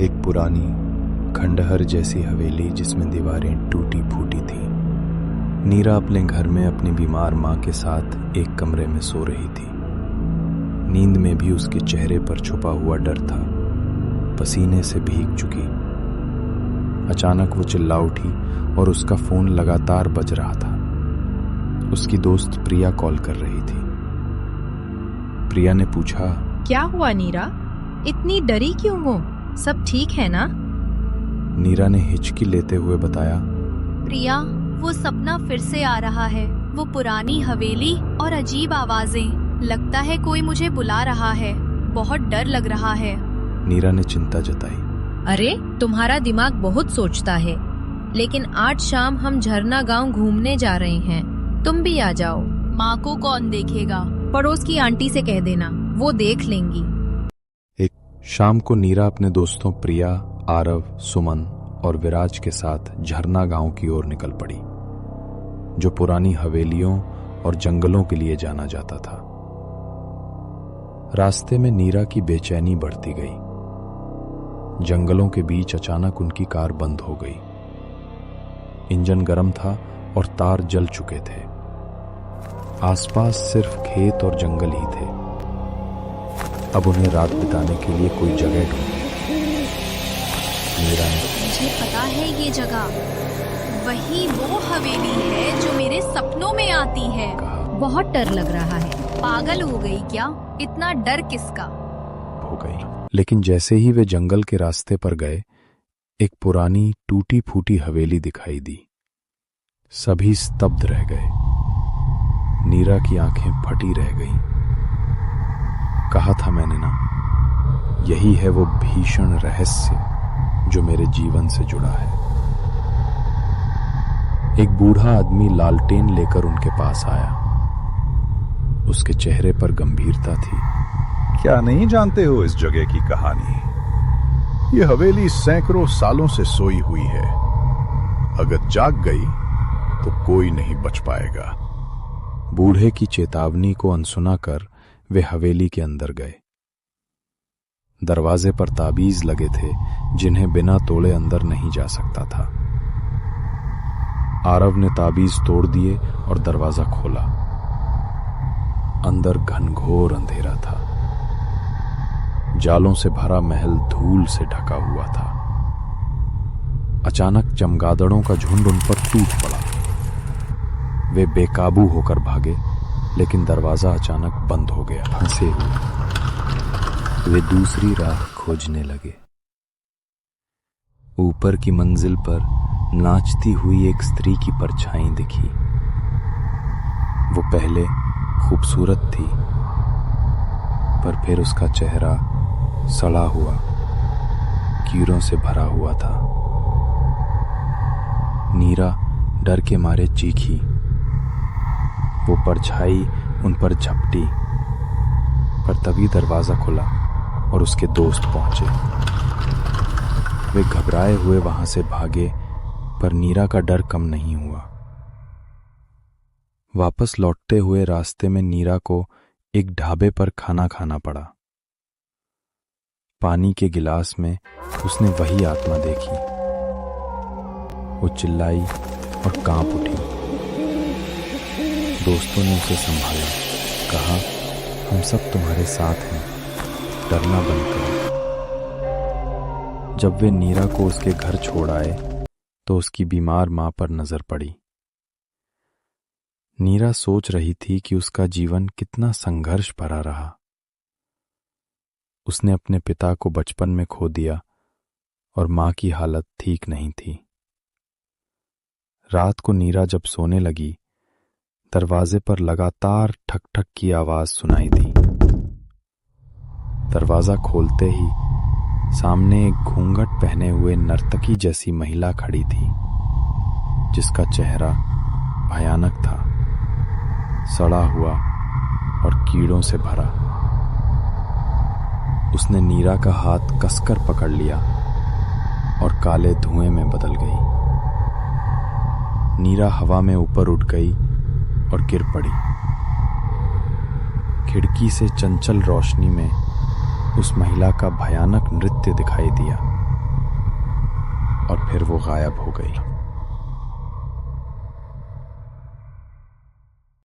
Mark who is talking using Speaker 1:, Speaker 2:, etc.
Speaker 1: एक पुरानी खंडहर जैसी हवेली जिसमें दीवारें टूटी फूटी थीं। नीरा अपने घर में अपनी बीमार माँ के साथ एक कमरे में सो रही थी। नींद में भी उसके चेहरे पर छुपा हुआ डर था। पसीने से भीग चुकी। अचानक वो चिल्ला उठी और उसका फोन लगातार बज रहा था। उसकी दोस्त प्रिया कॉल कर रही थी। प्रिया ने पूछा,
Speaker 2: क्या हुआ नीरा? इतनी डरी क्यों हो? सब ठीक है ना?
Speaker 1: नीरा ने हिचकी लेते हुए बताया,
Speaker 3: प्रिया, वो सपना फिर से आ रहा है। वो पुरानी हवेली और अजीब आवाजें। लगता है कोई मुझे बुला रहा है। बहुत डर लग रहा है।
Speaker 1: नीरा ने चिंता जताई।
Speaker 2: अरे, तुम्हारा दिमाग बहुत सोचता है। लेकिन आज शाम हम झरना गांव घूमने जा रहे हैं। तुम भी आ जाओ।
Speaker 3: माँ को कौन देखेगा?
Speaker 2: पड़ोस की आंटी से कह देना, वो देख लेंगी।
Speaker 1: एक शाम को नीरा अपने दोस्तों प्रिया, आरव, सुमन और विराज के साथ झरना गांव की ओर निकल पड़ी, जो पुरानी हवेलियों और जंगलों के लिए जाना जाता था। रास्ते में नीरा की बेचैनी बढ़ती गई। जंगलों के बीच अचानक उनकी कार बंद हो गई। इंजन गर्म था और तार जल चुके थे। आसपास सिर्फ खेत और जंगल ही थे। अब उन्हें रात बिताने के लिए कोई जगह ढूंढी। नीरा ने,
Speaker 3: मुझे पता है ये जगह। वही वो हवेली है जो मेरे सपनों में आती है।
Speaker 1: कहा।
Speaker 2: बहुत डर लग रहा है।
Speaker 3: पागल हो गई क्या? इतना डर किसका?
Speaker 1: हो गई। लेकिन जैसे ही वे जंगल के रास्ते पर गए, एक पुरानी टूटी फूटी हवेली दिखाई दी। सभी स्तब्ध रह गए। नीरा की आंखें फटी रह गईं। कहा था मैंने ना, यही है वो भीषण रहस्य जो मेरे जीवन से जुड़ा है। एक बूढ़ा आदमी लालटेन लेकर उनके पास आया। उसके चेहरे पर गंभीरता थी।
Speaker 4: क्या नहीं जानते हो इस जगह की कहानी? ये हवेली सैकड़ों सालों से सोई हुई है। अगर जाग गई तो कोई नहीं बच पाएगा।
Speaker 1: बूढ़े की चेतावनी को अनसुना कर वे हवेली के अंदर गए। दरवाजे पर ताबीज लगे थे जिन्हें बिना तोड़े अंदर नहीं जा सकता था। आरव ने ताबीज तोड़ दिए और दरवाजा खोला। अंदर घनघोर अंधेरा था। जालों से भरा महल धूल से ढका हुआ था। अचानक चमगादड़ों का झुंड उन पर टूट पड़ा। वे बेकाबू होकर भागे, लेकिन दरवाजा अचानक बंद हो गया। फंसे हुए वे दूसरी राह खोजने लगे। ऊपर की मंजिल पर नाचती हुई एक स्त्री की परछाई दिखी। वो पहले खूबसूरत थी, पर फिर उसका चेहरा सड़ा हुआ, कीड़ों से भरा हुआ था। नीरा डर के मारे चीखी। वो परछाई उन पर झपटी, पर तभी दरवाजा खुला और उसके दोस्त पहुंचे। वे घबराए हुए वहां से भागे, पर नीरा का डर कम नहीं हुआ। वापस लौटते हुए रास्ते में नीरा को एक ढाबे पर खाना खाना पड़ा। पानी के गिलास में उसने वही आत्मा देखी। वो चिल्लाई और कांप उठी। दोस्तों ने उसे संभाला। कहा, हम सब तुम्हारे साथ हैं, डरना बंद करो। जब वे नीरा को उसके घर छोड़ आए तो उसकी बीमार मां पर नजर पड़ी। नीरा सोच रही थी कि उसका जीवन कितना संघर्ष भरा रहा। उसने अपने पिता को बचपन में खो दिया और मां की हालत ठीक नहीं थी। रात को नीरा जब सोने लगी, दरवाजे पर लगातार ठक ठक की आवाज सुनाई दी। दरवाजा खोलते ही सामने एक घूंघट पहने हुए नर्तकी जैसी महिला खड़ी थी, जिसका चेहरा भयानक था, सड़ा हुआ और कीड़ों से भरा। उसने नीरा का हाथ कसकर पकड़ लिया और काले धुएं में बदल गई। नीरा हवा में ऊपर उठ गई और गिर पड़ी। खिड़की से चंचल रोशनी में उस महिला का भयानक नृत्य दिखाई दिया। फिर वो गायब हो गई।